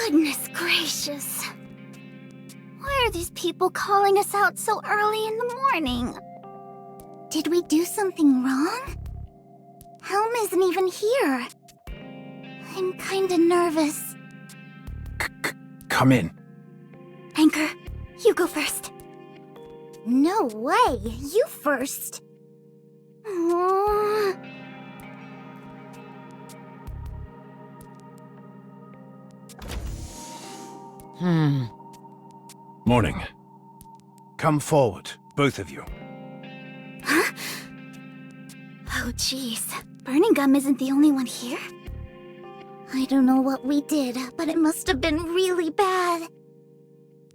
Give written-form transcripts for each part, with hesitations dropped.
Goodness gracious. Why are these people calling us out so early in the morning? Did we do something wrong? Helm isn't even here. I'm kinda nervous. Come in. Anchor, you go first. No way, you first. Aww. Morning. Come forward, both of you. Huh? Oh jeez, Burning Gum isn't the only one here? I don't know what we did, but it must have been really bad.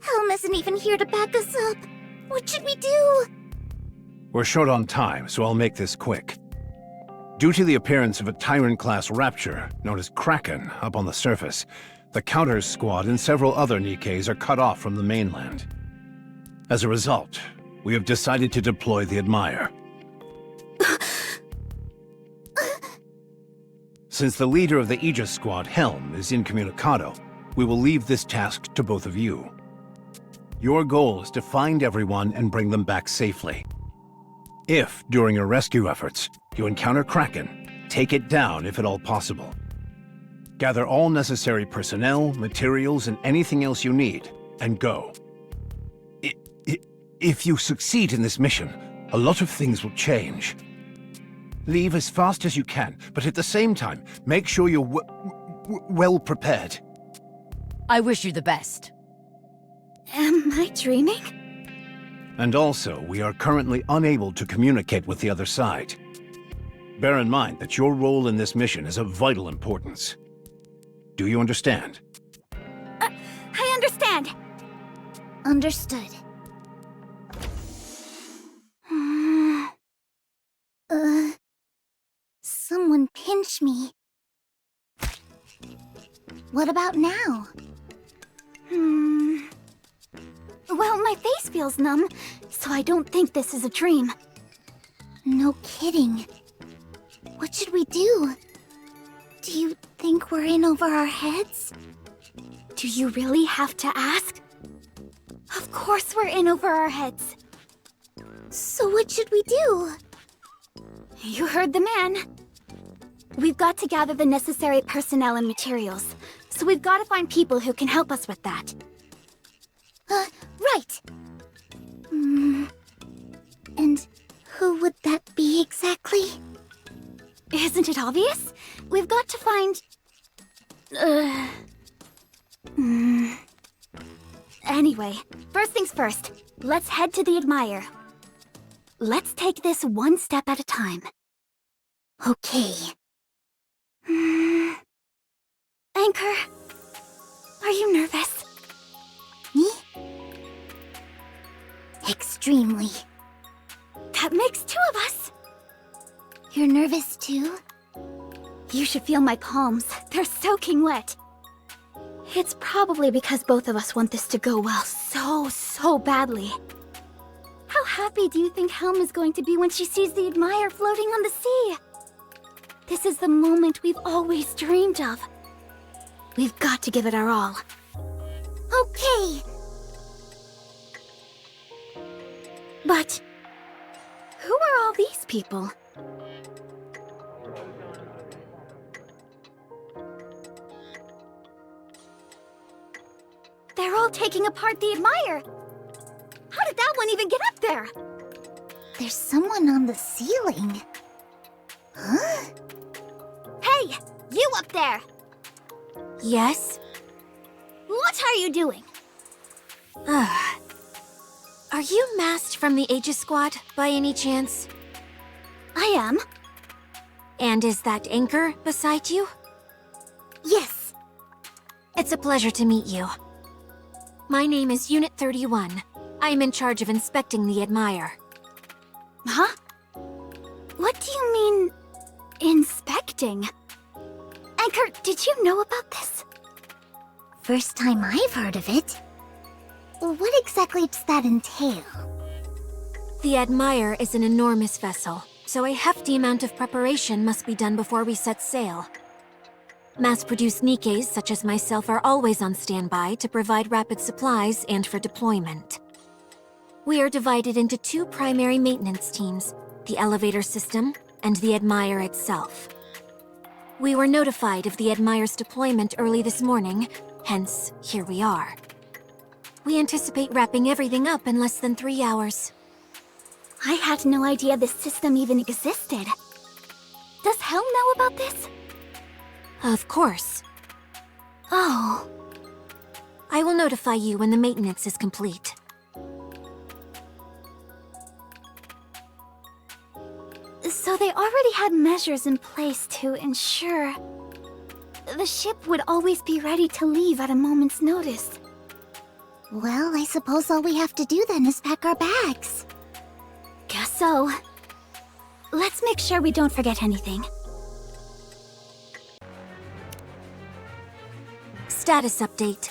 Helm isn't even here to back us up. What should we do? We're short on time, so I'll make this quick. Due to the appearance of a Tyrant-class Rapture, known as Kraken, up on the surface, the Counters squad and several other Nikkes are cut off from the mainland. As a result, we have decided to deploy the Admire. Since the leader of the Aegis squad, Helm, is incommunicado, we will leave this task to both of you. Your goal is to find everyone and bring them back safely. If, during your rescue efforts, you encounter Kraken, take it down if at all possible. Gather all necessary personnel, materials, and anything else you need, and go. If you succeed in this mission, a lot of things will change. Leave as fast as you can, but at the same time, make sure you're well prepared. I wish you the best. Am I dreaming? And also, we are currently unable to communicate with the other side. Bear in mind that your role in this mission is of vital importance. Do you understand? I understand. Understood. Someone pinch me. What about now? Well, my face feels numb, so I don't think this is a dream. No kidding. What should we do? Do you think we're in over our heads? Do you really have to ask? Of course we're in over our heads. So what should we do? You heard the man. We've got to gather the necessary personnel and materials, so we've got to find people who can help us with that. Right. And who would that be exactly? Isn't it obvious? We've got to find... Anyway, first things first. Let's head to the Admire. Let's take this one step at a time. Okay. Anchor, are you nervous? Me? Extremely. That makes two of us. You're nervous too? You should feel my palms. They're soaking wet. It's probably because both of us want this to go well so badly. How happy do you think Helm is going to be when she sees the Admire floating on the sea? This is the moment we've always dreamed of. We've got to give it our all. Okay. But who are all these people? They're all taking apart the Admire. How did that one even get up there? There's someone on the ceiling. Huh? Hey, you up there! Yes? What are you doing? Are you masked from the Aegis squad, by any chance? I am. And is that Anchor beside you? Yes. It's a pleasure to meet you. My name is Unit 31. I am in charge of inspecting the Admire. Huh? What do you mean, inspecting? Anchor, did you know about this? First time I've heard of it. What exactly does that entail? The Admire is an enormous vessel, so a hefty amount of preparation must be done before we set sail. Mass-produced Nikkes such as myself are always on standby to provide rapid supplies and for deployment. We are divided into two primary maintenance teams, the elevator system and the Admire itself. We were notified of the Admire's deployment early this morning, hence, here we are. We anticipate wrapping everything up in less than 3 hours. I had no idea this system even existed. Does Helm know about this? Of course. Oh. I will notify you when the maintenance is complete. So they already had measures in place to ensure the ship would always be ready to leave at a moment's notice. Well, I suppose all we have to do then is pack our bags. Guess so. Let's make sure we don't forget anything. Status update.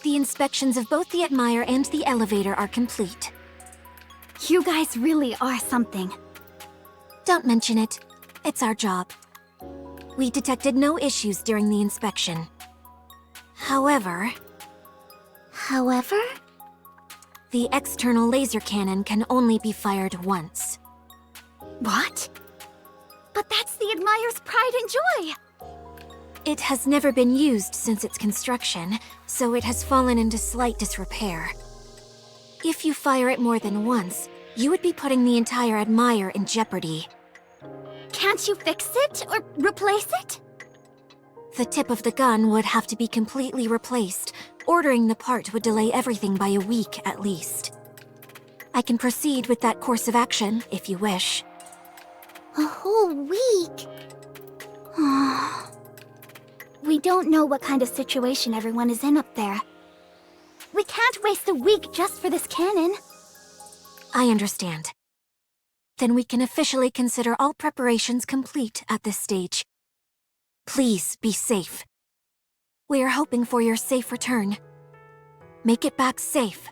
The inspections of both the Admire and the elevator are complete. You guys really are something. Don't mention it. It's our job. We detected no issues during the inspection. However, the external laser cannon can only be fired once. What? But that's the Admire's pride and joy! It has never been used since its construction, so it has fallen into slight disrepair. If you fire it more than once, you would be putting the entire Admire in jeopardy. Can't you fix it or replace it? The tip of the gun would have to be completely replaced. Ordering the part would delay everything by a week at least. I can proceed with that course of action if you wish. A whole week? We don't know what kind of situation everyone is in up there. We can't waste a week just for this cannon. I understand. Then we can officially consider all preparations complete at this stage. Please be safe. We are hoping for your safe return. Make it back safe.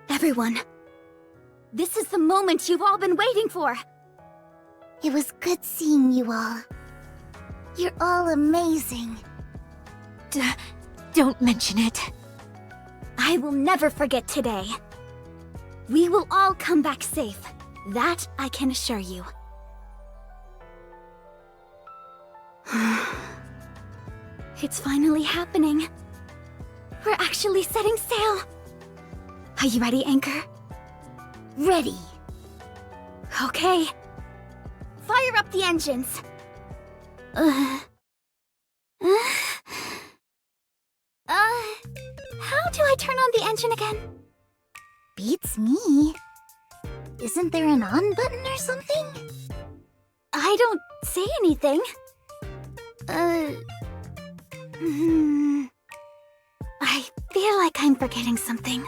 Everyone, this is the moment you've all been waiting for. It was good seeing you all. You're all amazing. Don't mention it. I will never forget today. We will all come back safe. That I can assure you. It's finally happening. We're actually setting sail. Are you ready, Anchor? Ready. Okay. Fire up the engines. How do I turn on the engine again? Beats me. Isn't there an on button or something? I don't say anything. I feel like I'm forgetting something.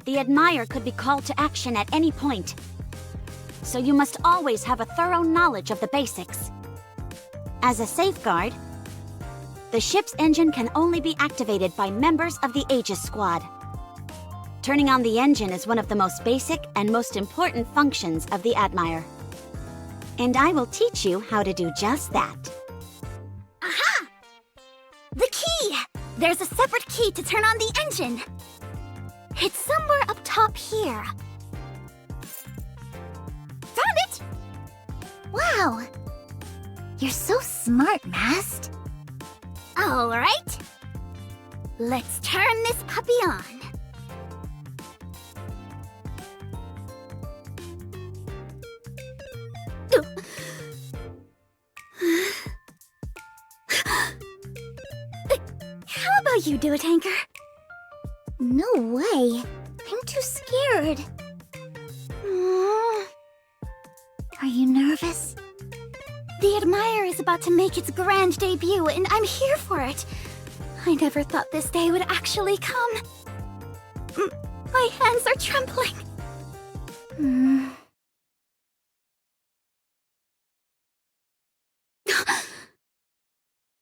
The Admire could be called to action at any point. So you must always have a thorough knowledge of the basics. As a safeguard, the ship's engine can only be activated by members of the Aegis Squad. Turning on the engine is one of the most basic and most important functions of the Admire. And I will teach you how to do just that. Aha! The key! There's a separate key to turn on the engine. It's somewhere up top here. Found it! Wow. You're so smart, Mast. All right. Let's turn this puppy on. How about you do it, Anchor? No way. I'm too scared. Are you nervous? The Admire is about to make its grand debut, and I'm here for it. I never thought this day would actually come. My hands are trembling.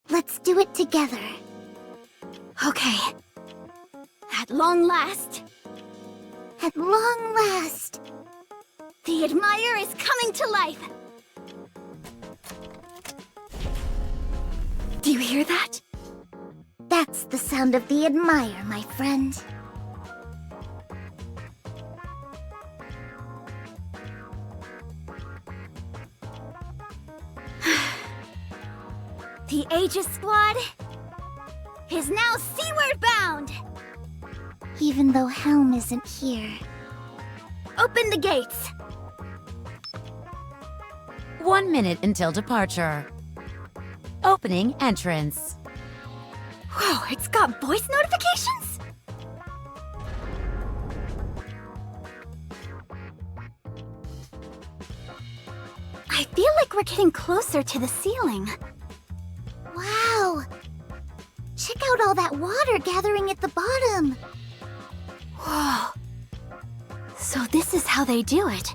Let's do it together. Okay. At long last. At long last. The Admire is coming to life! Do you hear that? That's the sound of the Admire, my friend. The Aegis Squad is now seaward bound! Even though Helm isn't here. Open the gates! 1 minute until departure. Opening entrance. Whoa, it's got voice notifications? I feel like we're getting closer to the ceiling. Wow! Check out all that water gathering at the bottom. Whoa. So this is how they do it.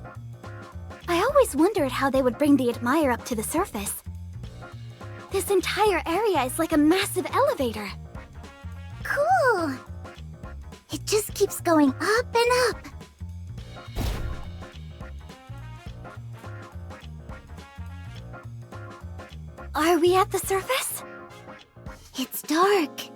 I always wondered how they would bring the Admire up to the surface. This entire area is like a massive elevator. Cool! It just keeps going up and up. Are we at the surface? It's dark.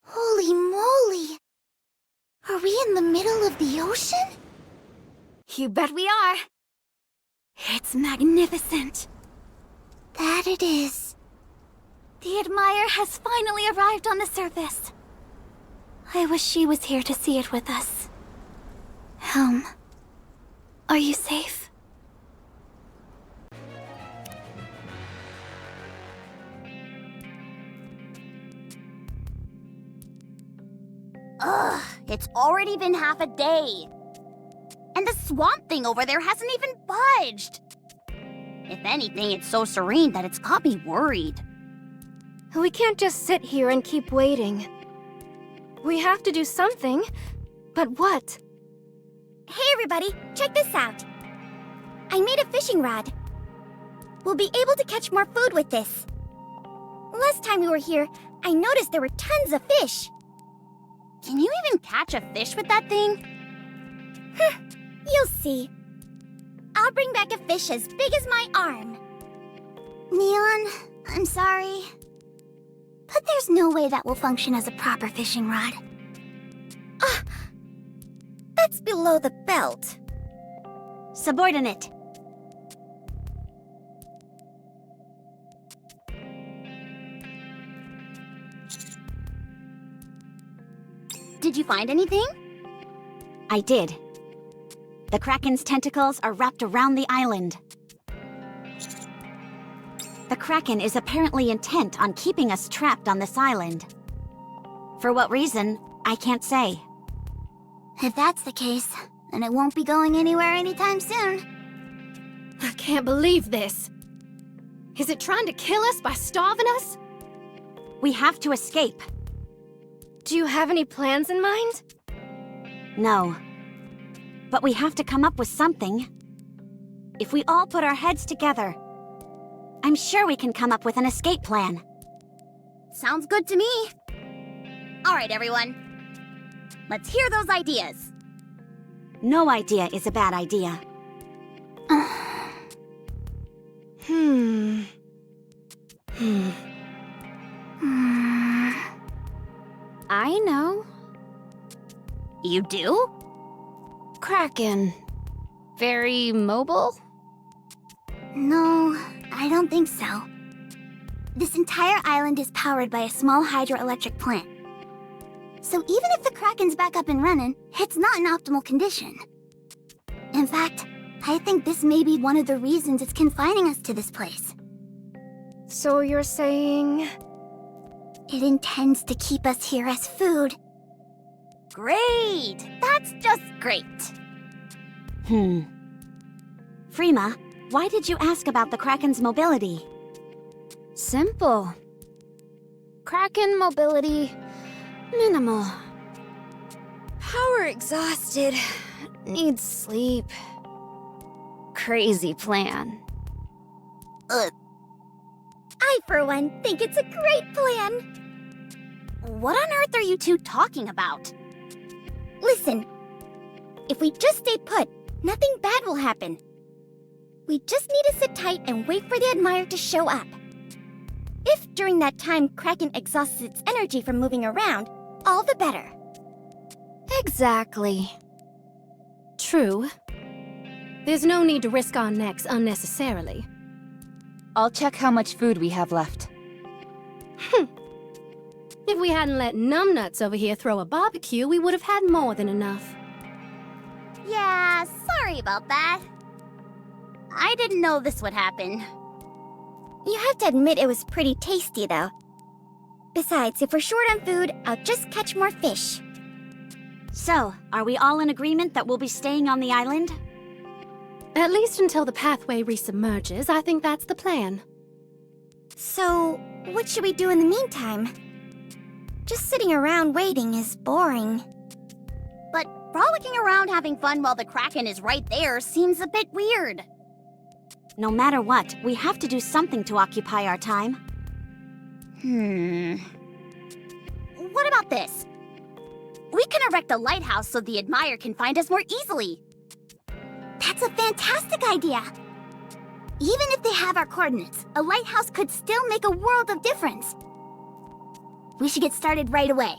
Holy moly! Are we in the middle of the ocean? You bet we are. It's magnificent. That it is. The Admire has finally arrived on the surface. I wish she was here to see it with us. Helm, are you safe? Ugh, it's already been half a day. And the swamp thing over there hasn't even budged. If anything, it's so serene that it's got me worried. We can't just sit here and keep waiting. We have to do something. But what? Hey everybody, check this out. I made a fishing rod. We'll be able to catch more food with this. Last time we were here, I noticed there were tons of fish. Can you even catch a fish with that thing? You'll see. I'll bring back a fish as big as my arm. Neon, I'm sorry. But there's no way that will function as a proper fishing rod. Ah, that's below the belt. Subordinate. Did you find anything? I did. The Kraken's tentacles are wrapped around the island. The Kraken is apparently intent on keeping us trapped on this island. For what reason, I can't say. If that's the case, then it won't be going anywhere anytime soon. I can't believe this. Is it trying to kill us by starving us? We have to escape. Do you have any plans in mind? No. But we have to come up with something. If we all put our heads together, I'm sure we can come up with an escape plan. Sounds good to me. All right, everyone. Let's hear those ideas. No idea is a bad idea. I know. You do? Kraken. Very mobile? No, I don't think so. This entire island is powered by a small hydroelectric plant. So even if the Kraken's back up and running, it's not in optimal condition. In fact, I think this may be one of the reasons it's confining us to this place. So you're saying... It intends to keep us here as food. Great! That's just great. Frima, why did you ask about the Kraken's mobility? Simple. Kraken mobility... minimal. Power exhausted. Needs sleep. crazy plan. I, for one, think it's a great plan. What on earth are you two talking about? Listen, if we just stay put, nothing bad will happen. We just need to sit tight and wait for the Admire to show up. If during that time Kraken exhausts its energy from moving around, all the better. Exactly. True. There's no need to risk our necks unnecessarily. I'll check how much food we have left. If we hadn't let numbnuts over here throw a barbecue, we would have had more than enough. Yeah, sorry about that. I didn't know this would happen. You have to admit it was pretty tasty, though. Besides, if we're short on food, I'll just catch more fish. So, are we all in agreement that we'll be staying on the island? At least until the pathway resubmerges, I think that's the plan. So, what should we do in the meantime? Just sitting around waiting is boring. But frolicking around having fun while the Kraken is right there seems a bit weird. No matter what, we have to do something to occupy our time. What about this? We can erect a lighthouse so the Admire can find us more easily. That's a fantastic idea! Even if they have our coordinates, a lighthouse could still make a world of difference. We should get started right away.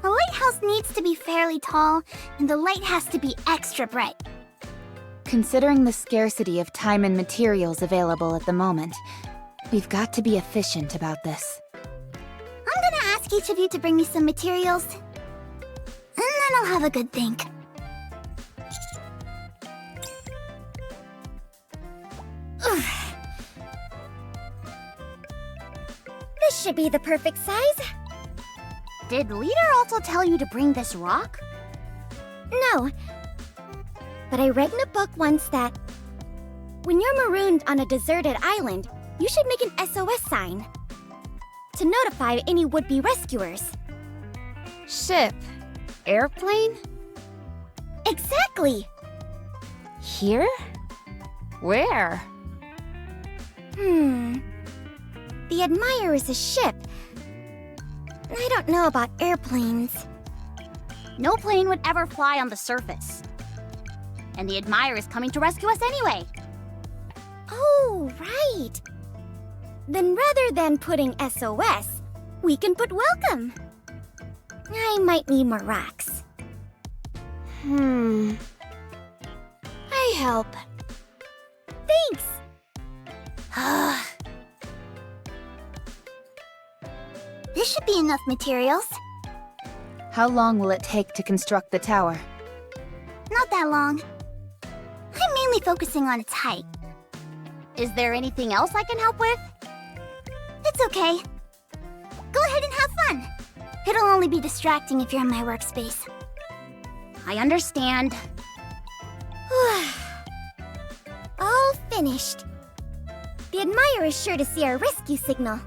A lighthouse needs to be fairly tall, and the light has to be extra bright. Considering the scarcity of time and materials available at the moment, we've got to be efficient about this. I'm gonna ask each of you to bring me some materials, and then I'll have a good think. This should be the perfect size. Did Leader also tell you to bring this rock? No. But I read in a book once that when you're marooned on a deserted island, you should make an SOS sign to notify any would-be rescuers. Ship? Airplane? Exactly! Here? Where? The Admire is a ship. I don't know about airplanes. No plane would ever fly on the surface. And the Admire is coming to rescue us anyway. Oh, right. Then rather than putting SOS, we can put welcome. I might need more rocks. I help. Thanks. This should be enough materials. How long will it take to construct the tower? Not that long. I'm mainly focusing on its height. Is there anything else I can help with? It's okay. Go ahead and have fun. It'll only be distracting if you're in my workspace. I understand. All finished. The Admire is sure to see our rescue signal.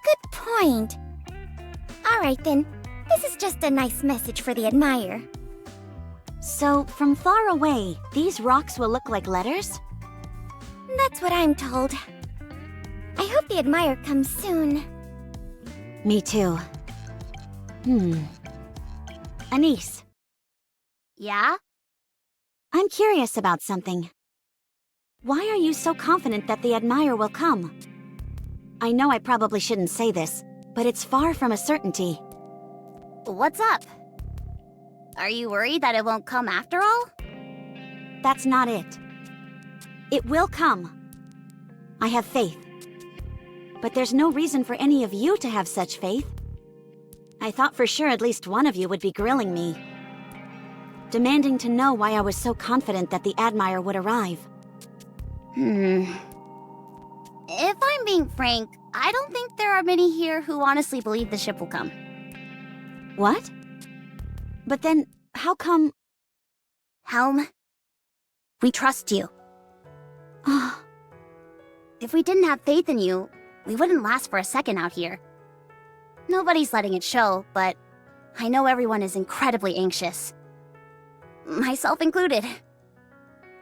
Good point. Alright then, this is just a nice message for the Admire. So, from far away, these rocks will look like letters? That's what I'm told. I hope the Admire comes soon. Me too. Anise. Yeah? I'm curious about something. Why are you so confident that the Admire will come? I know I probably shouldn't say this, but it's far from a certainty. What's up? Are you worried that it won't come after all? That's not it. It will come. I have faith. But there's no reason for any of you to have such faith. I thought for sure at least one of you would be grilling me, demanding to know why I was so confident that the Admire would arrive. If I'm being frank, I don't think there are many here who honestly believe the ship will come. What? But then, how come... Helm, we trust you. If we didn't have faith in you, we wouldn't last for a second out here. Nobody's letting it show, but I know everyone is incredibly anxious. Myself included.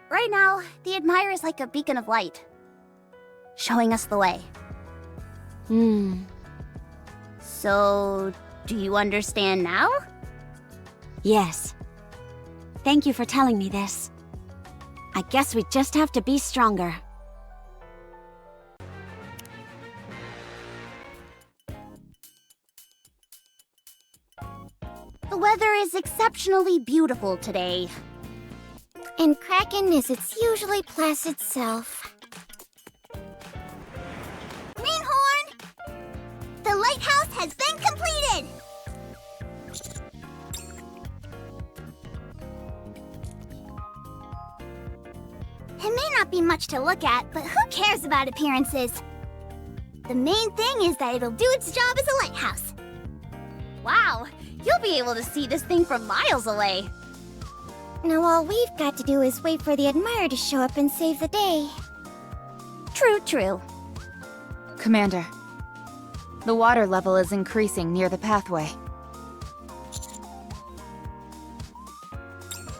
Right now, the Admire is like a beacon of light, showing us the way. So, do you understand now? Yes. Thank you for telling me this. I guess we just have to be stronger. The weather is exceptionally beautiful today. And Kraken is its usually placid self. Greenhorn! The lighthouse has been completed! It may not be much to look at, but who cares about appearances? The main thing is that it'll do its job as a lighthouse. Wow, you'll be able to see this thing from miles away. Now all we've got to do is wait for the Admire to show up and save the day. True. Commander, the water level is increasing near the pathway.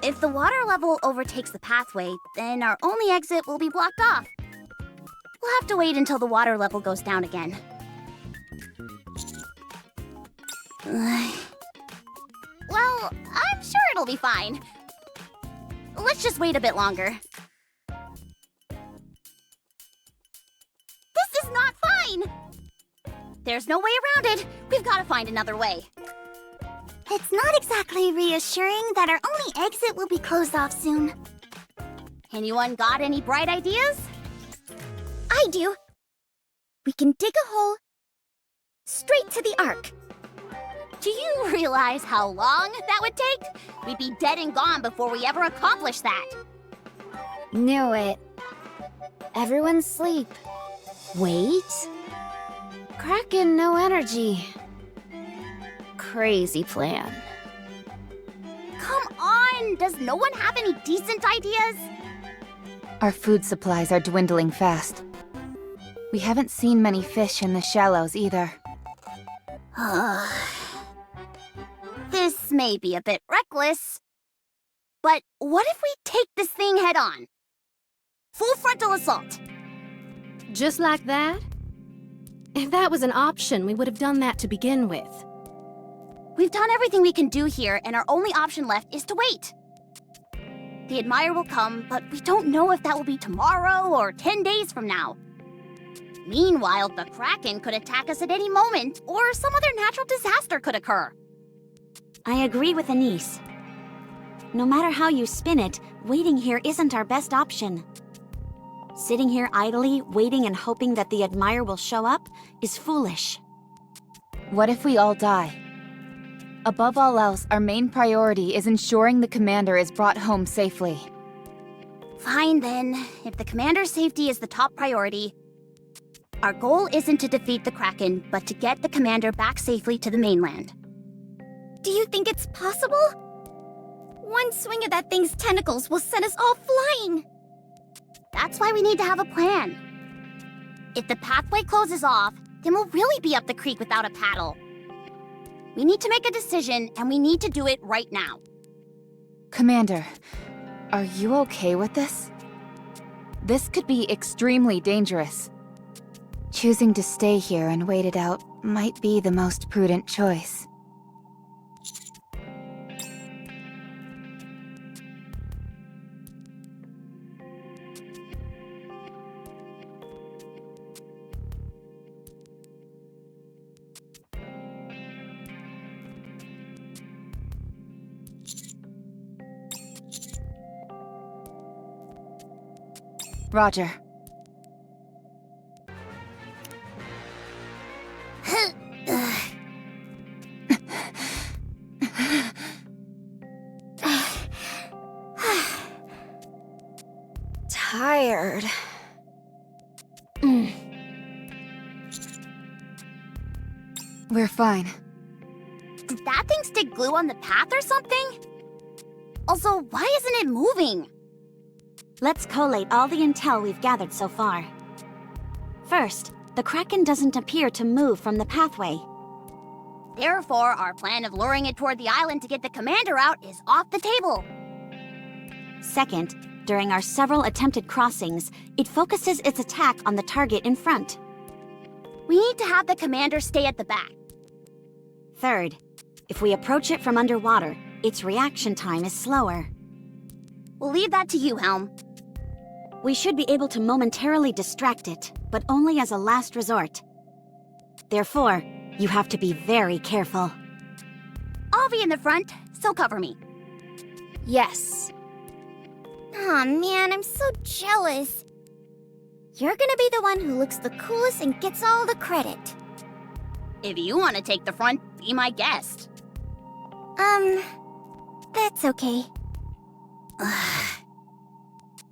If the water level overtakes the pathway, then our only exit will be blocked off. We'll have to wait until the water level goes down again. Well, I'm sure it'll be fine. Let's just wait a bit longer. This is not fine! There's no way around it. We've got to find another way. It's not exactly reassuring that our only exit will be closed off soon. Anyone got any bright ideas? I do. We can dig a hole straight to the Ark. Do you realize how long that would take? We'd be dead and gone before we ever accomplish that. Knew it. Everyone sleep. Wait. Kraken, no energy. Crazy plan. Come on! Does no one have any decent ideas? Our food supplies are dwindling fast. We haven't seen many fish in the shallows either. This may be a bit reckless, but what if we take this thing head on? Full frontal assault! Just like that? If that was an option, we would have done that to begin with. We've done everything we can do here, and our only option left is to wait. The Admire will come, but we don't know if that will be tomorrow or 10 days from now. Meanwhile, the Kraken could attack us at any moment, or some other natural disaster could occur. I agree with Anise. No matter how you spin it, waiting here isn't our best option. Sitting here idly, waiting and hoping that the Admire will show up, is foolish. What if we all die? Above all else, our main priority is ensuring the commander is brought home safely. Fine then, if the Commander's safety is the top priority, our goal isn't to defeat the Kraken, but to get the Commander back safely to the mainland. Do you think it's possible? One swing of that thing's tentacles will send us all flying. That's why we need to have a plan. If the pathway closes off, then we'll really be up the creek without a paddle. We need to make a decision, and we need to do it right now. Commander, are you okay with this? This could be extremely dangerous. Choosing to stay here and wait it out might be the most prudent choice. Roger. Tired. We're fine. Did that thing stick glue on the path or something? Also, why isn't it moving? Let's collate all the intel we've gathered so far. First, the Kraken doesn't appear to move from the pathway. Therefore, our plan of luring it toward the island to get the commander out is off the table. Second, during our several attempted crossings, it focuses its attack on the target in front. We need to have the commander stay at the back. Third, if we approach it from underwater, its reaction time is slower. We'll leave that to you, Helm. We should be able to momentarily distract it, but only as a last resort. Therefore, you have to be very careful. I'll be in the front, so cover me. Yes. Aw, man, I'm so jealous. You're gonna be the one who looks the coolest and gets all the credit. If you want to take the front, be my guest. That's okay.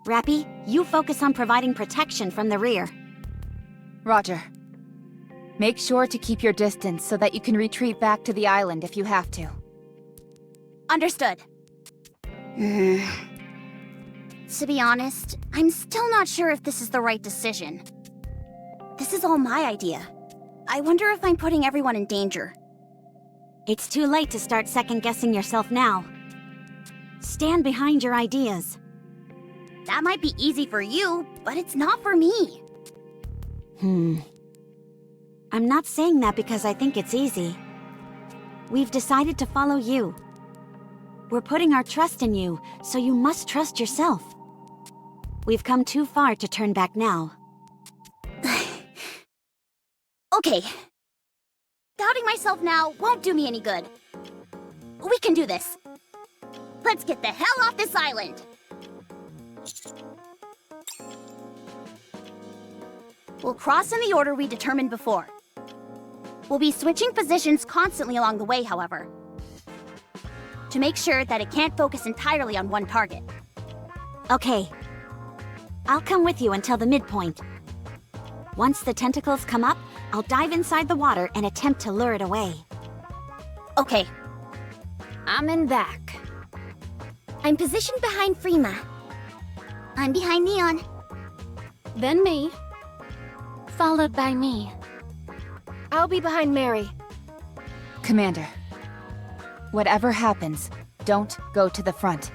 Rappy, you focus on providing protection from the rear. Roger. Make sure to keep your distance so that you can retreat back to the island if you have to. Understood. To be honest, I'm still not sure if this is the right decision. This is all my idea. I wonder if I'm putting everyone in danger. It's too late to start second-guessing yourself now. Stand behind your ideas. That might be easy for you, but it's not for me. I'm not saying that because I think it's easy. We've decided to follow you. We're putting our trust in you, so you must trust yourself. We've come too far to turn back now. Okay. Doubting myself now won't do me any good. We can do this. Let's get the hell off this island! We'll cross in the order we determined before. We'll be switching positions constantly along the way, however, to make sure that it can't focus entirely on one target. Okay. I'll come with you until the midpoint. Once the tentacles come up, I'll dive inside the water and attempt to lure it away. Okay. I'm in back. I'm positioned behind Freema. I'm behind Neon. Then me. Followed by me. I'll be behind Mary. Commander, whatever happens, don't go to the front.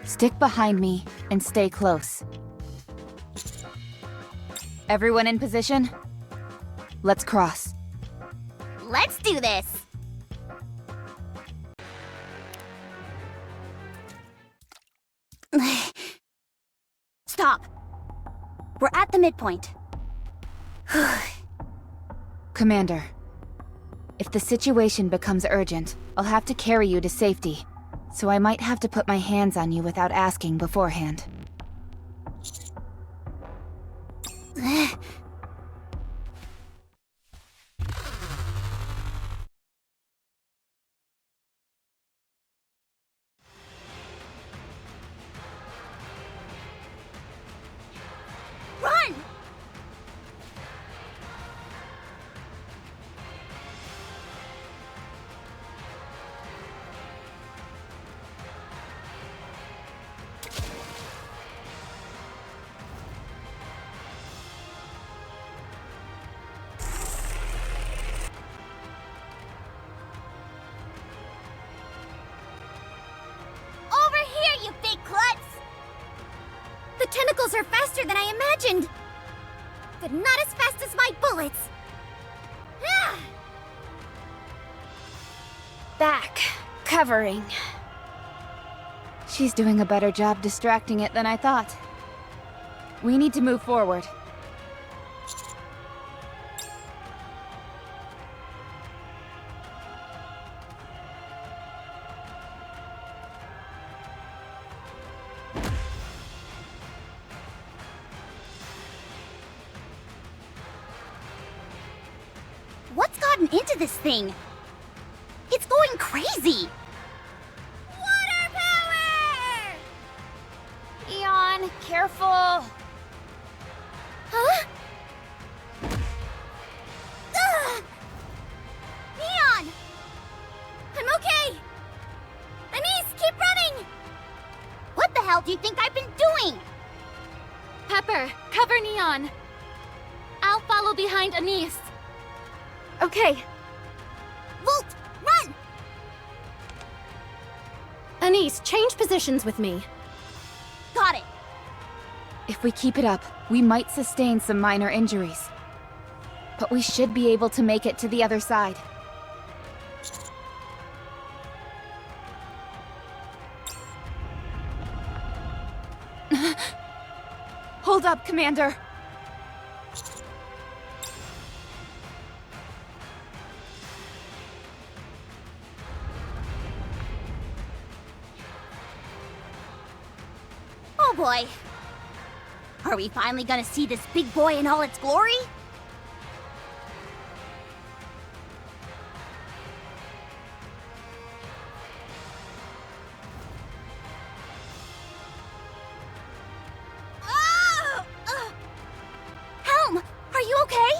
Stick behind me and stay close. Everyone in position? Let's cross. Let's do this! Stop! We're at the midpoint. Commander, if the situation becomes urgent, I'll have to carry you to safety, so I might have to put my hands on you without asking beforehand. Run! Over here, you big klutz! The tentacles are faster than I imagined! But not as fast as my bullets! Ah! Back. Covering. She's doing a better job distracting it than I thought. We need to move forward. What's gotten into this thing? It's going crazy! Water power! Eon, careful! Huh? Ugh! Neon! I'm okay! Anise, keep running! What the hell do you think I've been doing? Pepper, cover Neon. I'll follow Okay. Volt, run! Anise, change positions with me. Got it. If we keep it up, we might sustain some minor injuries. But we should be able to make it to the other side. Hold up, Commander! Oh boy. Are we finally gonna see this big boy in all its glory? Helm, are you okay?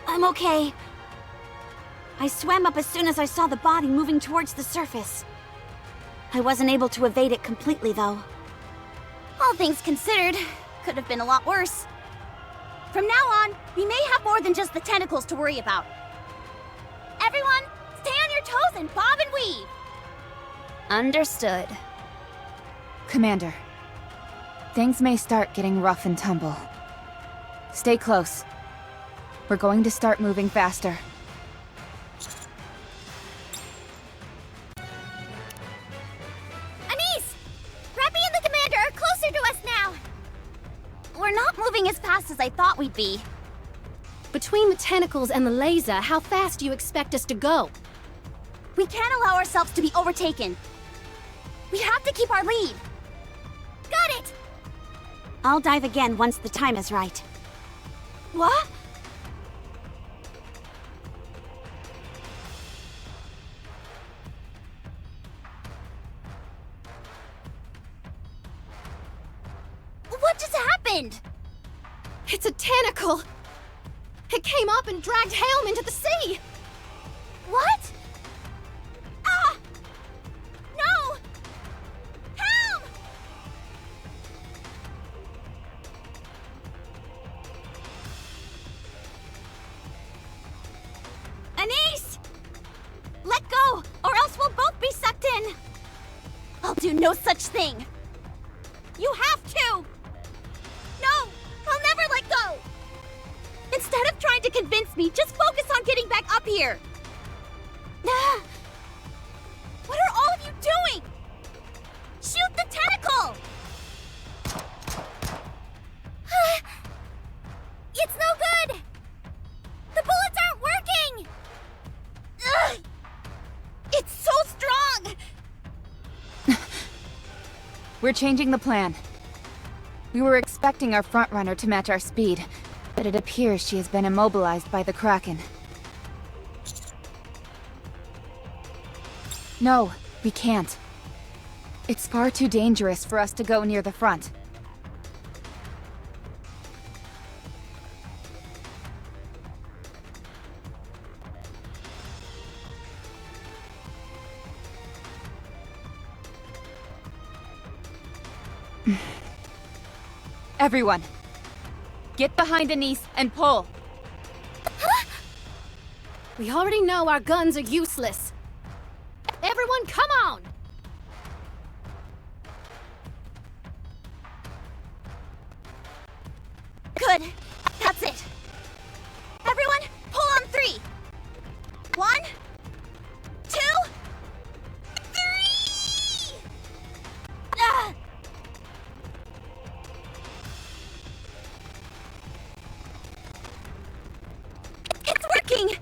I'm okay. I swam up as soon as I saw the body moving towards the surface. I wasn't able to evade it completely, though. All things considered, could have been a lot worse. From now on, we may have more than just the tentacles to worry about. Everyone, stay on your toes and bob and weave! Understood. Commander, things may start getting rough and tumble. Stay close. We're going to start moving faster. Anise! Rappy and the Commander are closer to us now! We're not moving as fast as I thought we'd be. Between the tentacles and the laser, how fast do you expect us to go? We can't allow ourselves to be overtaken. We have to keep our lead. Got it! I'll dive again once the time is right. What? What just happened? It's a tentacle! It came up and dragged Helm into the sea! What? Ah! No! Helm! Anise! Let go, or else we'll both be sucked in! I'll do no such thing! You have to! No! I'll never let go! Instead of trying to convince me, just focus on getting back up here! What are all of you doing? Shoot the tentacle! It's no good! The bullets aren't working! Ugh! It's so strong! We're changing the plan. We were expecting our frontrunner to match our speed, but it appears she has been immobilized by the Kraken. No, we can't. It's far too dangerous for us to go near the front. Everyone, get behind Anise and pull. We already know our guns are useless. Everyone, come on! Good. That's it. Everyone, pull on 3. 1, 2, 3! Ah! It's working!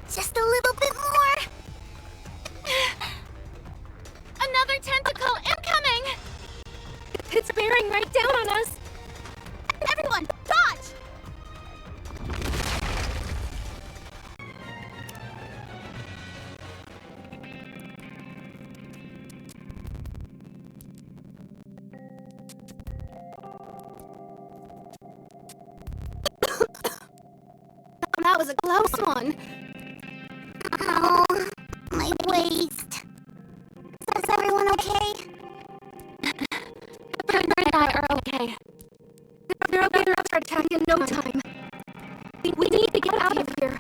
Just a little bit more. Another tentacle incoming! It's bearing right down on us! Everyone, dodge! That was a close one. Ow, my waist. Is everyone okay? Everyone and I are okay. Narrogators are attacking in no time. We need to get out of here.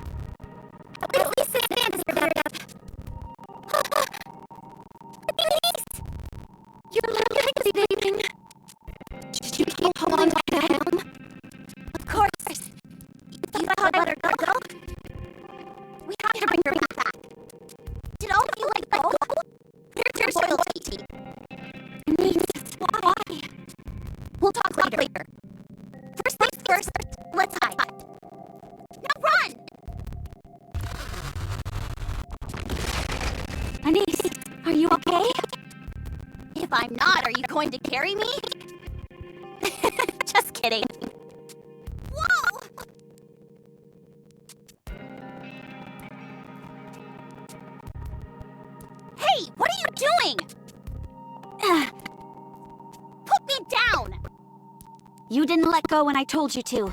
At least the sand is cleared up. You're levitating. Did you keep holding on to the helm? Of course. You thought I'd let her go? We have to bring her back. Did all of you let go? Where's your loyalty? Why? We'll talk later. First things first, let's hide. Now run! Anise, are you okay? If I'm not, are you going to carry me? Just kidding. Whoa! Hey, what are you doing? Put me down! You didn't let go when I told you to.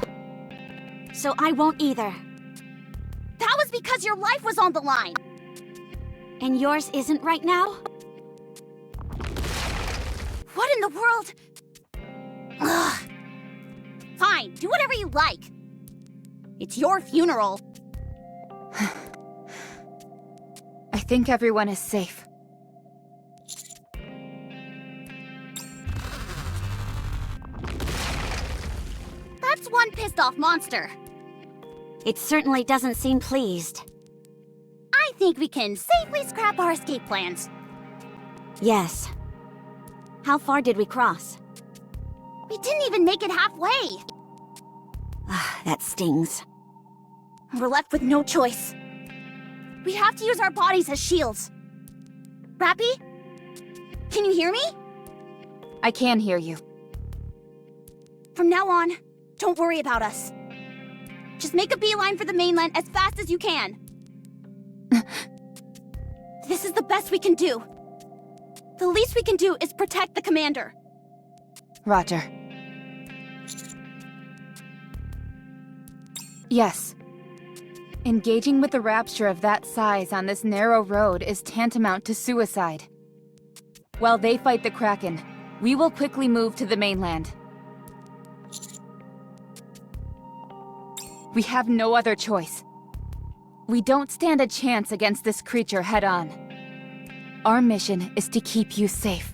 So I won't either. That was because your life was on the line. And yours isn't right now? What in the world? Ugh. Fine, do whatever you like. It's your funeral. I think everyone is safe. That's one pissed off monster. It certainly doesn't seem pleased. I think we can safely scrap our escape plans. Yes. How far did we cross? We didn't even make it halfway. That stings. We're left with no choice. We have to use our bodies as shields. Rappy? Can you hear me? I can hear you. From now on, don't worry about us. Just make a beeline for the mainland as fast as you can. This is the best we can do. The least we can do is protect the commander. Roger. Yes. Engaging with a rapture of that size on this narrow road is tantamount to suicide. While they fight the Kraken, we will quickly move to the mainland. We have no other choice. We don't stand a chance against this creature head-on. Our mission is to keep you safe.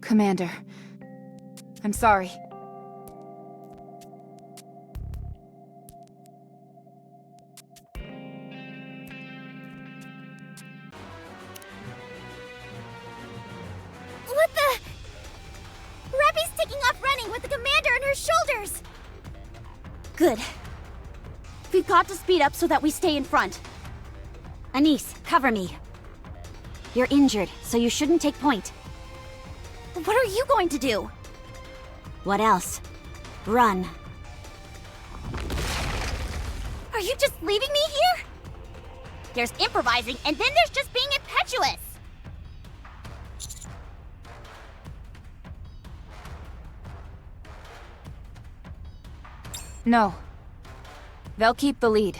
Commander, I'm sorry. What the? Rappy's taking off running with the commander on her shoulders! Good. We've got to speed up so that we stay in front. Anise, cover me. You're injured, so you shouldn't take point. What are you going to do? What else? Run. Are you just leaving me here? There's improvising, and then there's just being impetuous. No. They'll keep the lead.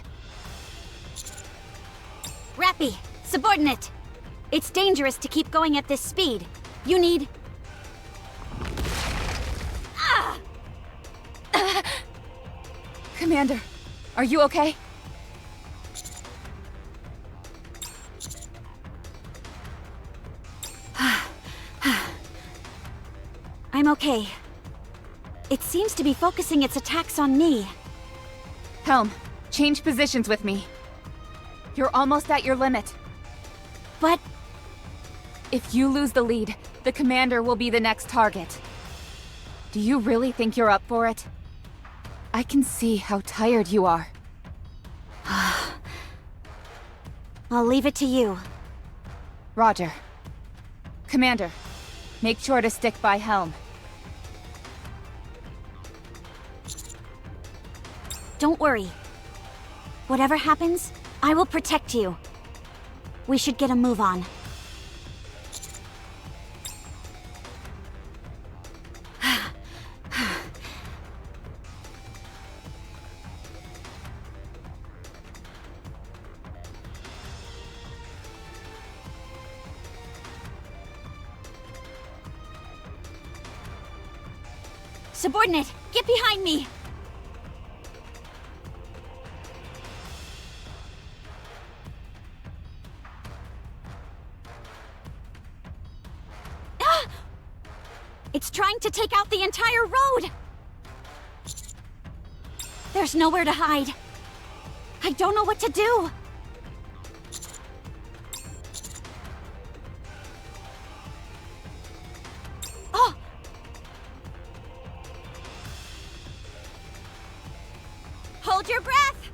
Rappy, subordinate. It's dangerous to keep going at this speed. You need... Commander, are you okay? I'm okay. It seems to be focusing its attacks on me. Helm, change positions with me. You're almost at your limit. But... If you lose the lead, the commander will be the next target. Do you really think you're up for it? I can see how tired you are. I'll leave it to you. Roger. Commander, make sure to stick by Helm. Don't worry. Whatever happens, I will protect you. We should get a move on. Subordinate, get behind me! Ah! It's trying to take out the entire road! There's nowhere to hide. I don't know what to do. Oh! Hold your breath!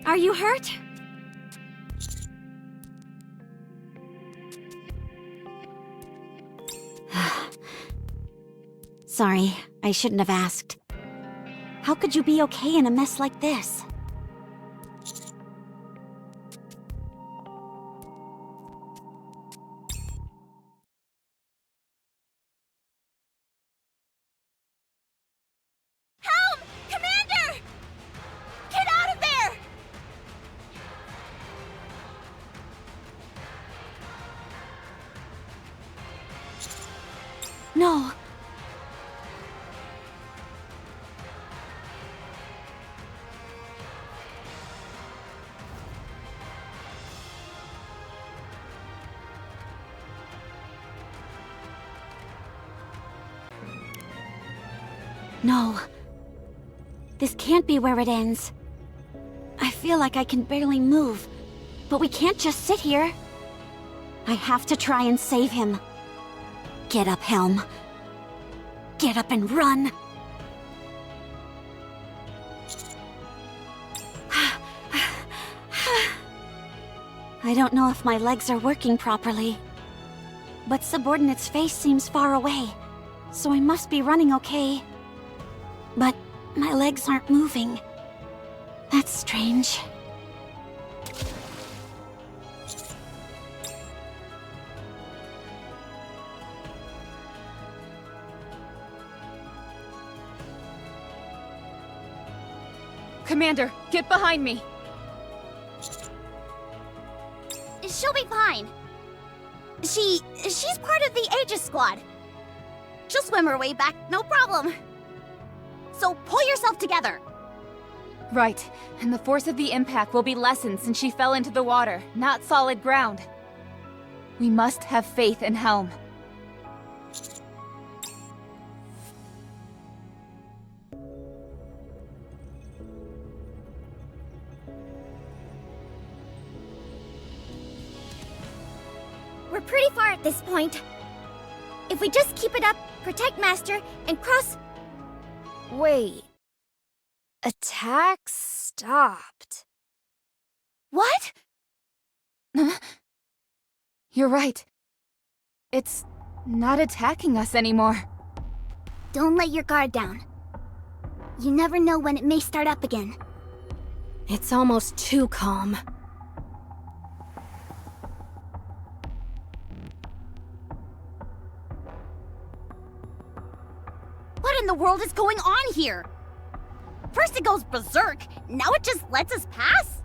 Are you hurt? Sorry, I shouldn't have asked. How could you be okay in a mess like this? Helm! Commander! Get out of there! No. No. This can't be where it ends. I feel like I can barely move, but we can't just sit here. I have to try and save him. Get up, Helm. Get up and run. I don't know if my legs are working properly, but Subordinate's face seems far away, so I must be running okay. But my legs aren't moving. That's strange. Commander, get behind me! She'll be fine. She's part of the Aegis Squad. She'll swim her way back, no problem. So pull yourself together. Right, and the force of the impact will be lessened since she fell into the water, not solid ground. We must have faith in Helm. We're pretty far at this point. If we just keep it up, protect Master, and cross... Wait. Attack stopped. What? You're right. It's not attacking us anymore. Don't let your guard down. You never know when it may start up again. It's almost too calm. What in the world is going on here? First it goes berserk, now it just lets us pass?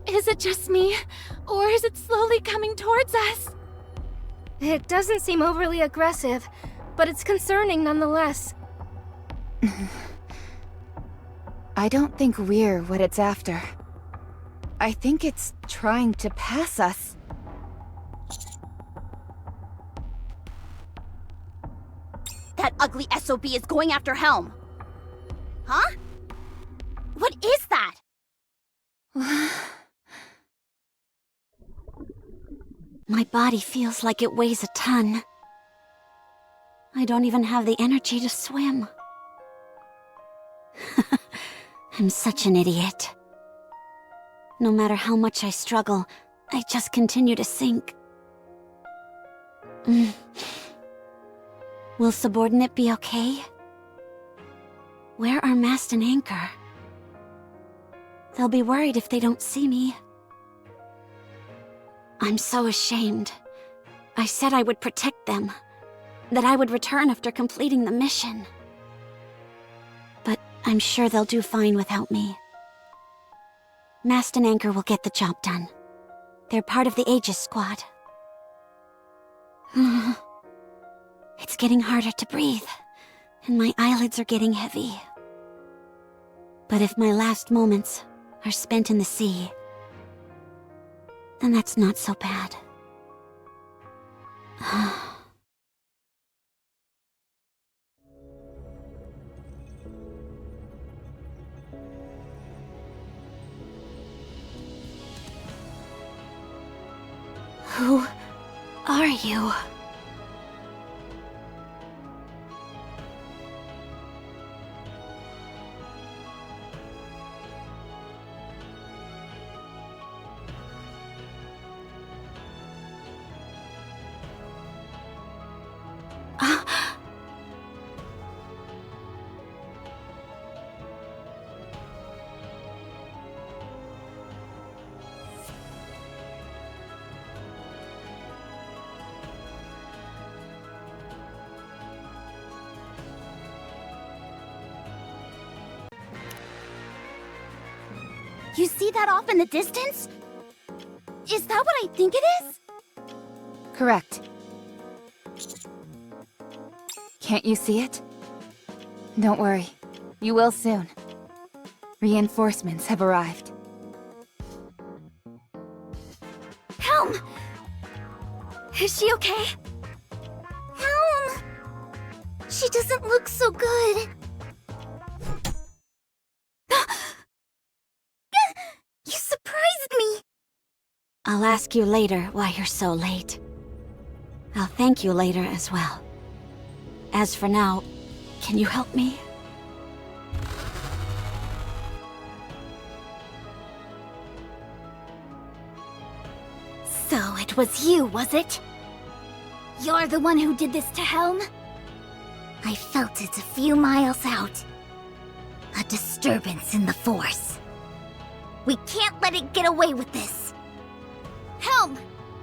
Is it just me? Or is it slowly coming towards us? It doesn't seem overly aggressive, but it's concerning nonetheless. I don't think we're what it's after. I think it's trying to pass us. That ugly SOB is going after Helm. Huh? What is that? My body feels like it weighs a ton. I don't even have the energy to swim. I'm such an idiot. No matter how much I struggle, I just continue to sink. Will Subordinate be okay? Where are Mast and Anchor? They'll be worried if they don't see me. I'm so ashamed. I said I would protect them, that I would return after completing the mission. But I'm sure they'll do fine without me. Mast and Anchor will get the job done. They're part of the Aegis squad. It's getting harder to breathe, and my eyelids are getting heavy. But if my last moments are spent in the sea, then that's not so bad. Who are you? You see that off in the distance? Is that what I think it is? Correct. Can't you see it? Don't worry. You will soon. Reinforcements have arrived. Helm! Is she okay? Helm! She doesn't look so good. You surprised me! I'll ask you later why you're so late. I'll thank you later as well. As for now, can you help me? So it was you, was it? You're the one who did this to Helm? I felt it a few miles out. A disturbance in the Force. We can't let it get away with this. Helm,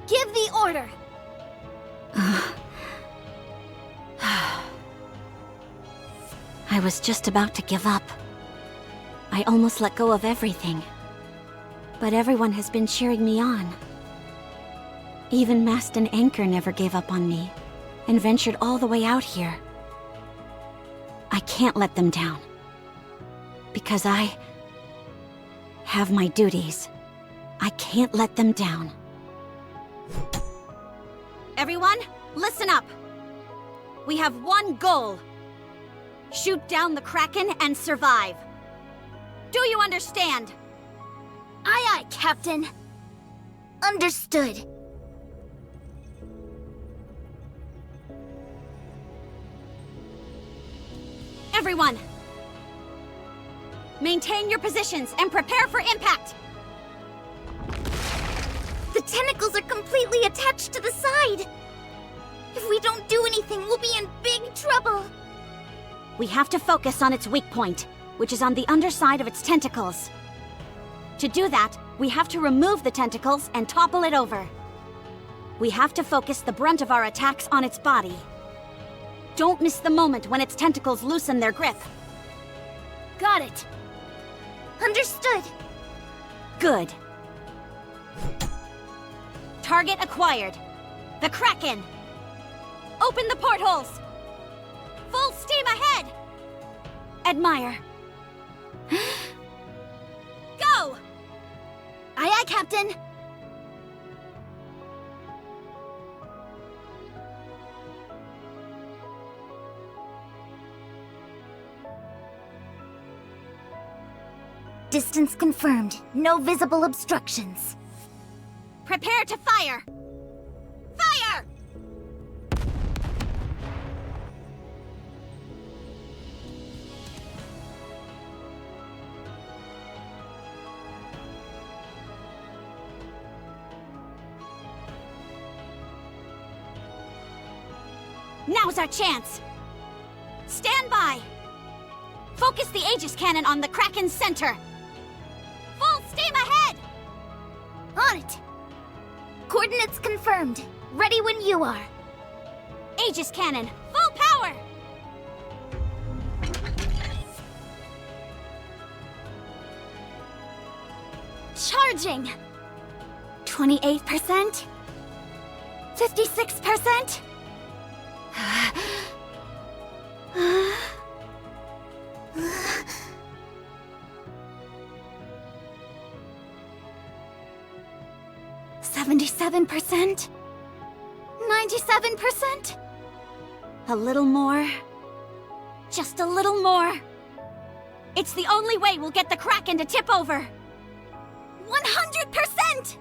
give the order. I was just about to give up. I almost let go of everything. But everyone has been cheering me on. Even Mast and Anchor never gave up on me, and ventured all the way out here. I can't let them down. Because I have my duties. I can't let them down. Everyone, listen up! We have one goal. Shoot down the Kraken and survive. Do you understand? Aye, aye, Captain. Understood. Everyone! Maintain your positions and prepare for impact! The tentacles are completely attached to the side. If we don't do anything, we'll be in big trouble. We have to focus on its weak point, which is on the underside of its tentacles. To do that, we have to remove the tentacles and topple it over. We have to focus the brunt of our attacks on its body. Don't miss the moment when its tentacles loosen their grip. Got it. Understood. Good. Target acquired. The Kraken! Open the portholes! Full steam ahead! Admire. Go! Aye, aye, Captain. Distance confirmed. No visible obstructions. Prepare to fire! Now's our chance! Stand by! Focus the Aegis cannon on the Kraken's center! Full steam ahead! On it! Coordinates confirmed. Ready when you are. Aegis cannon, full power! Charging! 28%? 56%? 77%? 97%? A little more. Just a little more. It's the only way we'll get the Kraken to tip over. 100%!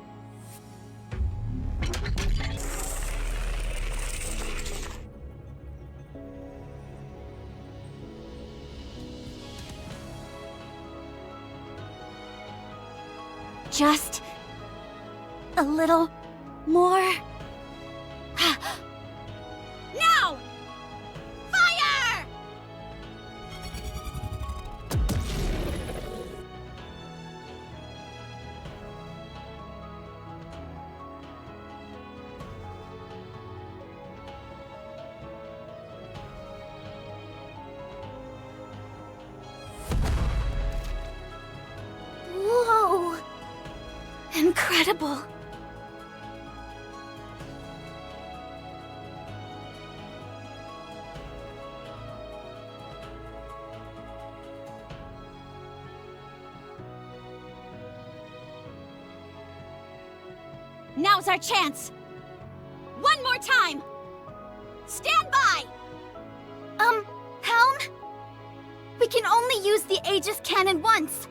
Just a little more. Now! Fire! Whoa! Incredible! Now's our chance! One more time! Stand by! Helm? We can only use the Aegis cannon once.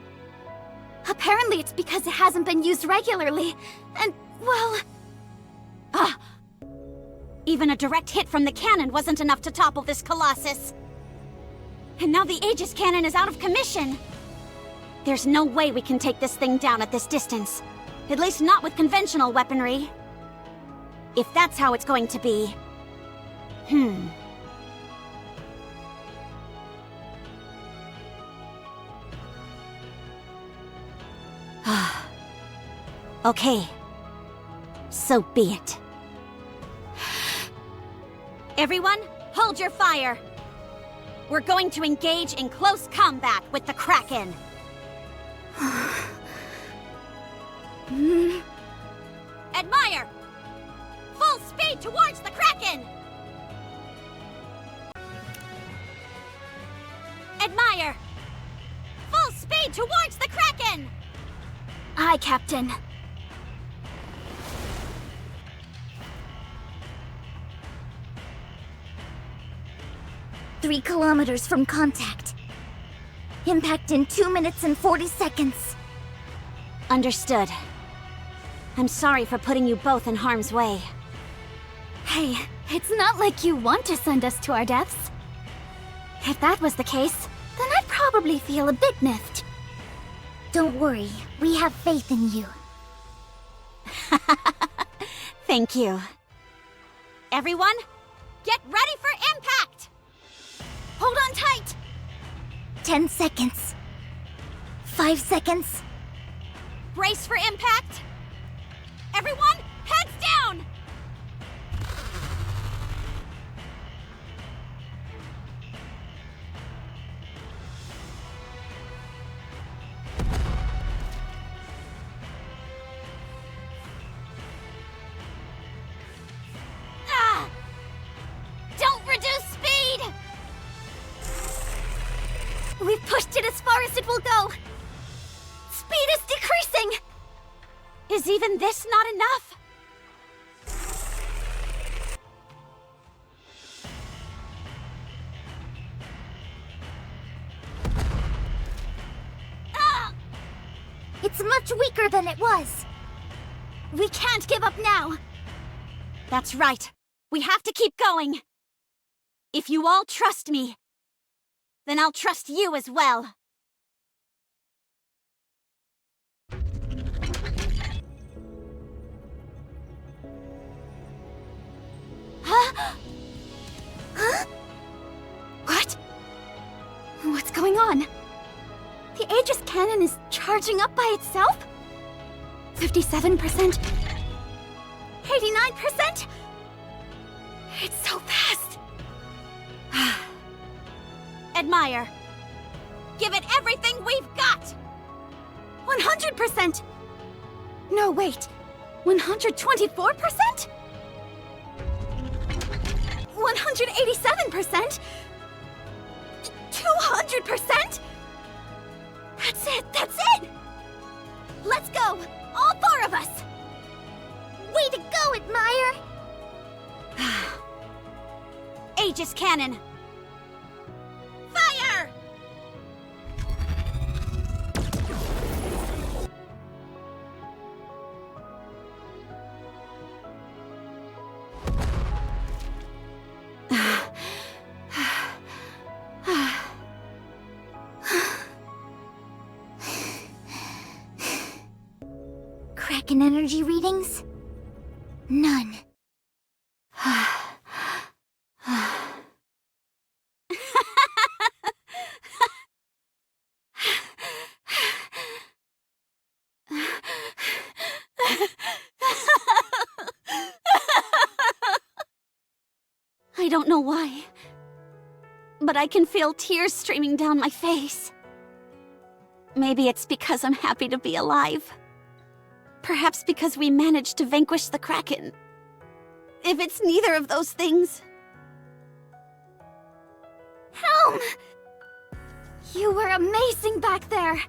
Apparently it's because it hasn't been used regularly, and, well... Even a direct hit from the cannon wasn't enough to topple this Colossus. And now the Aegis cannon is out of commission. There's no way we can take this thing down at this distance. At least not with conventional weaponry. If that's how it's going to be... Okay. So be it. Everyone, hold your fire! We're going to engage in close combat with the Kraken! Admire! Full speed towards the Kraken! Admire! Full speed towards the Kraken! Aye, Captain. Three kilometers from contact. Impact in 2 minutes and 40 seconds. Understood. I'm sorry for putting you both in harm's way. Hey, it's not like you want to send us to our deaths. If that was the case, then I'd probably feel a bit miffed. Don't worry, we have faith in you. Thank you. Everyone, get ready for impact! Hold on tight! 10 seconds. 5 seconds. Brace for impact! Everyone, heads down! Don't reduce speed! We've pushed it as far as it will go. Speed is decreasing! Is even this not enough? It's much weaker than it was. We can't give up now. That's right. We have to keep going. If you all trust me, then I'll trust you as well. What's going on? The Aegis cannon is charging up by itself? 57%? 89%? It's so fast! Admire. Give it everything we've got! 100%! No, wait. 124%? 187%? 200%? That's it! Let's go! All four of us! Way to go, Admire! Aegis cannon. Fire! Kraken energy readings? None. I don't know why, but I can feel tears streaming down my face. Maybe it's because I'm happy to be alive. Perhaps because we managed to vanquish the Kraken. If it's neither of those things... Helm! You were amazing back there!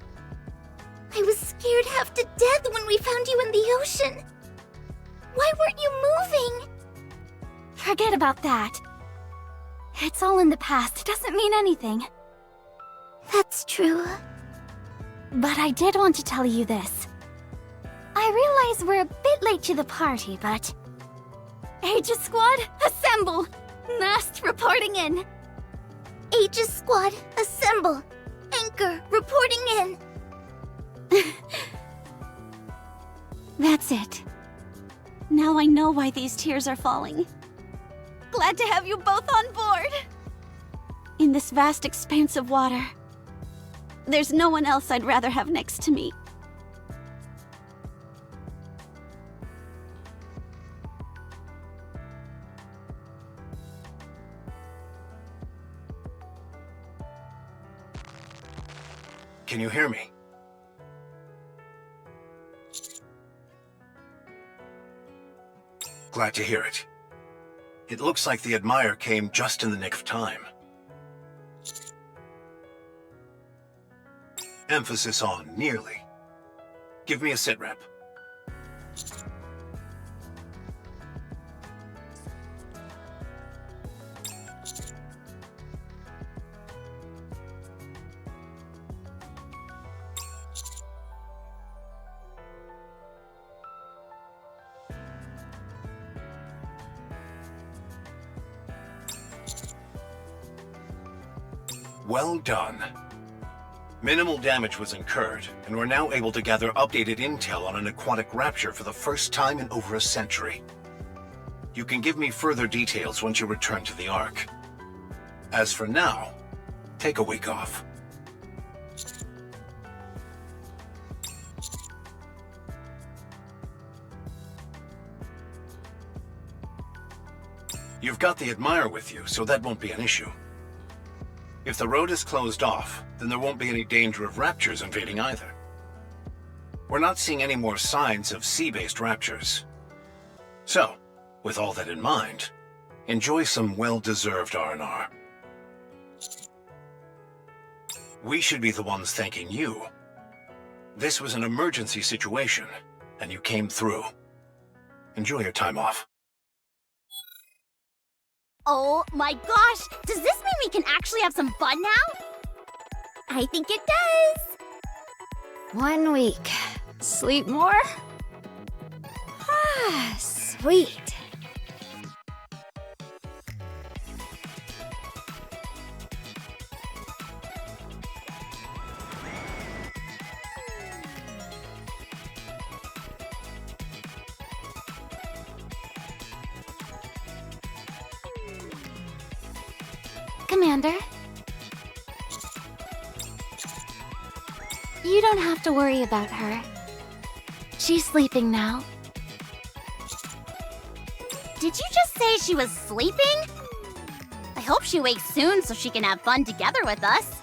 I was scared half to death when we found you in the ocean. Why weren't you moving? Forget about that. It's all in the past. It doesn't mean anything. That's true. But I did want to tell you this. I realize we're a bit late to the party, but... Aegis Squad, assemble! Mast reporting in! Aegis Squad, assemble! Anchor, reporting in! That's it. Now I know why these tears are falling. Glad to have you both on board! In this vast expanse of water, there's no one else I'd rather have next to me. Can you hear me? Glad to hear it. It looks like the Admire came just in the nick of time. Emphasis on nearly. Give me a sit rep. Well done. Minimal damage was incurred, and we're now able to gather updated intel on an aquatic rapture for the first time in over a century. You can give me further details once you return to the Ark. As for now, take a week off. You've got the Admire with you, so that won't be an issue. If the road is closed off, then there won't be any danger of raptures invading either. We're not seeing any more signs of sea-based raptures. So, with all that in mind, enjoy some well-deserved R&R. We should be the ones thanking you. This was an emergency situation, and you came through. Enjoy your time off. Oh my gosh! Does this mean we can actually have some fun now? I think it does! 1 week. Sleep more? Ah, sweet. Commander? You don't have to worry about her. She's sleeping now. Did you just say she was sleeping? I hope she wakes soon so she can have fun together with us.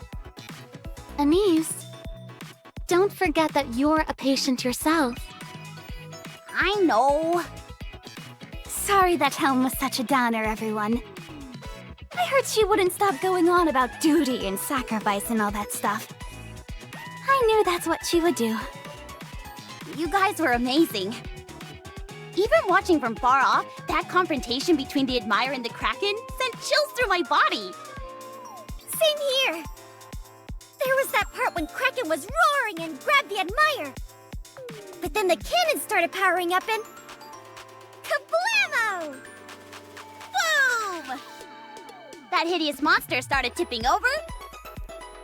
Anise, don't forget that you're a patient yourself. I know. Sorry that Helm was such a downer, everyone. I heard she wouldn't stop going on about duty and sacrifice and all that stuff. I knew that's what she would do. You guys were amazing. Even watching from far off, that confrontation between the Admire and the Kraken sent chills through my body. Same here. There was that part when Kraken was roaring and grabbed the Admire. But then the cannon started powering up and... Kablamo! Boom! That hideous monster started tipping over.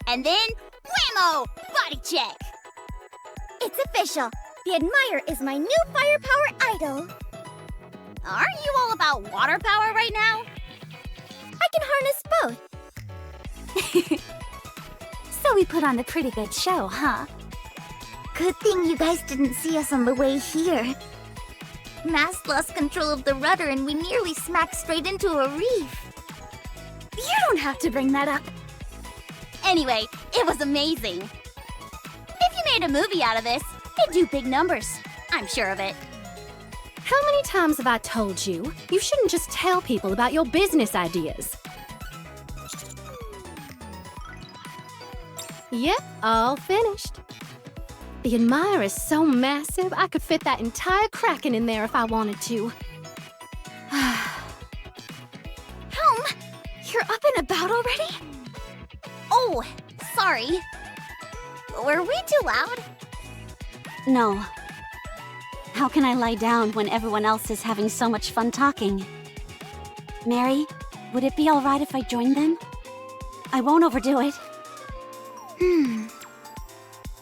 And then, whammo! Body check! It's official. The Admire is my new firepower idol. Aren't you all about water power right now? I can harness both. So we put on a pretty good show, huh? Good thing you guys didn't see us on the way here. Mast lost control of the rudder and we nearly smacked straight into a reef. You don't have to bring that up. Anyway, it was amazing. If you made a movie out of this, it'd do big numbers. I'm sure of it. How many times have I told you? You shouldn't just tell people about your business ideas. Yep, all finished. The Admire is so massive, I could fit that entire Kraken in there if I wanted to. Helm, you're up and about already? Oh, sorry. Were we too loud? No. How can I lie down when everyone else is having so much fun talking? Mary, would it be alright if I joined them? I won't overdo it.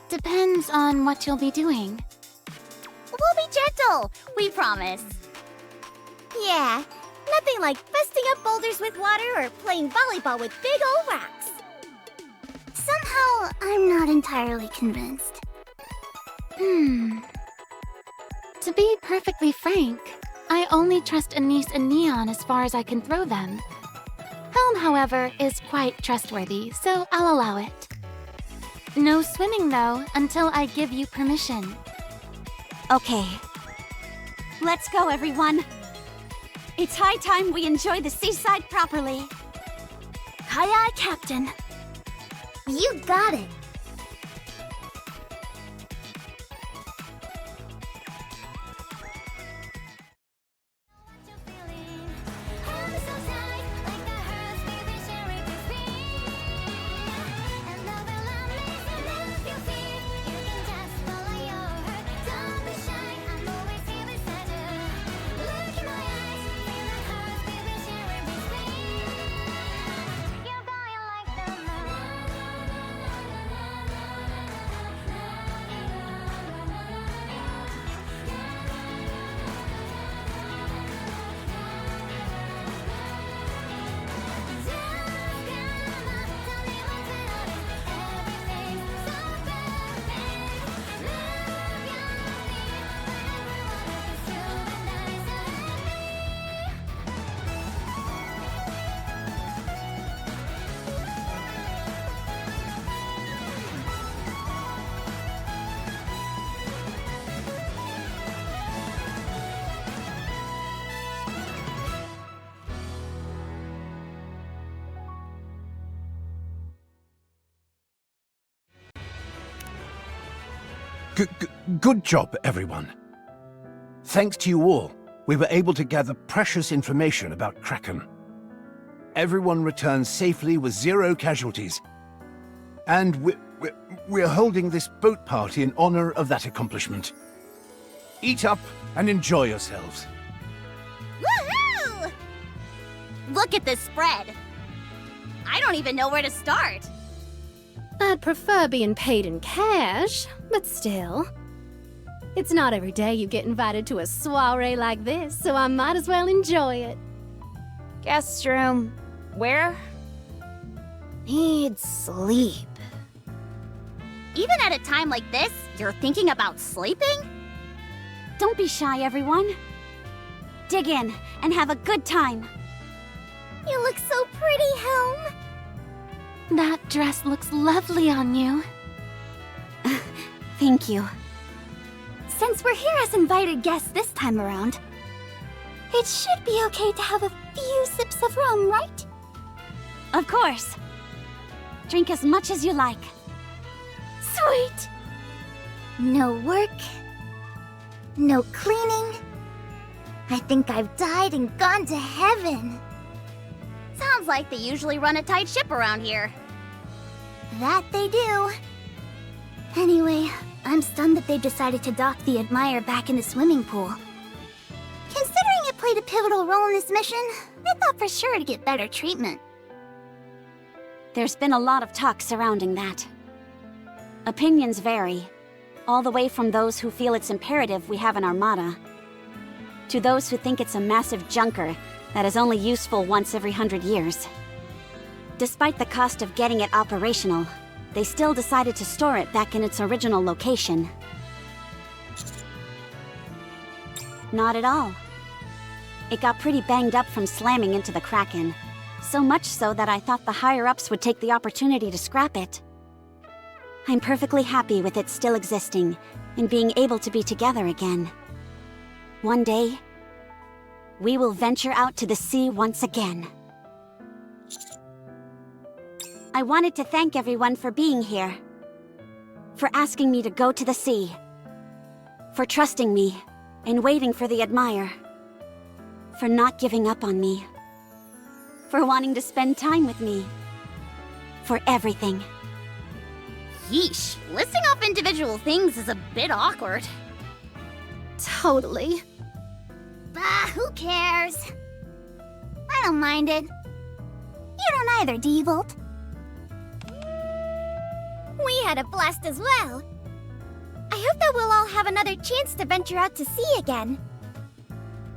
Depends on what you'll be doing. We'll be gentle, we promise. Yeah, nothing like busting up boulders with water or playing volleyball with big old rocks. Somehow, I'm not entirely convinced. To be perfectly frank, I only trust Anise and Neon as far as I can throw them. Helm, however, is quite trustworthy, so I'll allow it. No swimming, though, until I give you permission. Okay. Let's go, everyone. It's high time we enjoy the seaside properly. Aye, aye, Captain. You got it. Good job, everyone. Thanks to you all, we were able to gather precious information about Kraken. Everyone returned safely with 0 casualties. And we're holding this boat party in honor of that accomplishment. Eat up and enjoy yourselves. Woohoo! Look at this spread. I don't even know where to start. I'd prefer being paid in cash, but still. It's not every day you get invited to a soiree like this, so I might as well enjoy it. Guest room. Where? Need sleep. Even at a time like this, you're thinking about sleeping? Don't be shy, everyone. Dig in and have a good time. You look so pretty, Helm. That dress looks lovely on you. Thank you. Since we're here as invited guests this time around, it should be okay to have a few sips of rum, right? Of course. Drink as much as you like. Sweet! No work. No cleaning. I think I've died and gone to heaven. Sounds like they usually run a tight ship around here. That they do. Anyway, I'm stunned that they've decided to dock the Admire back in the swimming pool. Considering it played a pivotal role in this mission, I thought for sure to get better treatment. There's been a lot of talk surrounding that. Opinions vary, all the way from those who feel it's imperative we have an armada, to those who think it's a massive junker that is only useful once every 100 years. Despite the cost of getting it operational, they still decided to store it back in its original location. Not at all. It got pretty banged up from slamming into the Kraken, so much so that I thought the higher-ups would take the opportunity to scrap it. I'm perfectly happy with it still existing and being able to be together again. One day, we will venture out to the sea once again. I wanted to thank everyone for being here, for asking me to go to the sea, for trusting me and waiting for the Admire, for not giving up on me, for wanting to spend time with me, for everything. Yeesh, listing off individual things is a bit awkward. Totally. Bah, who cares? I don't mind it. You don't either, do you, Volt? We had a blast as well. I hope that we'll all have another chance to venture out to sea again.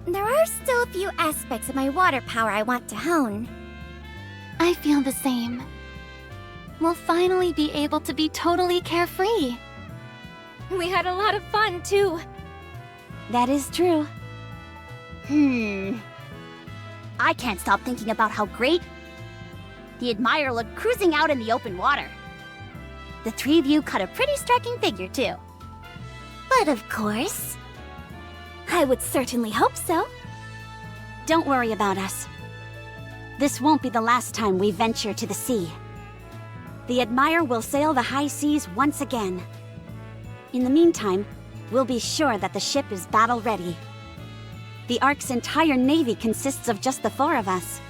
There are still a few aspects of my water power I want to hone. I feel the same. We'll finally be able to be totally carefree. We had a lot of fun, too. That is true. I can't stop thinking about how great the Admire looked cruising out in the open water. The three of you cut a pretty striking figure, too. But of course, I would certainly hope so. Don't worry about us. This won't be the last time we venture to the sea. The Admire will sail the high seas once again. In the meantime, we'll be sure that the ship is battle-ready. The Ark's entire navy consists of just the 4 of us.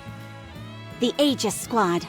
The Aegis Squad.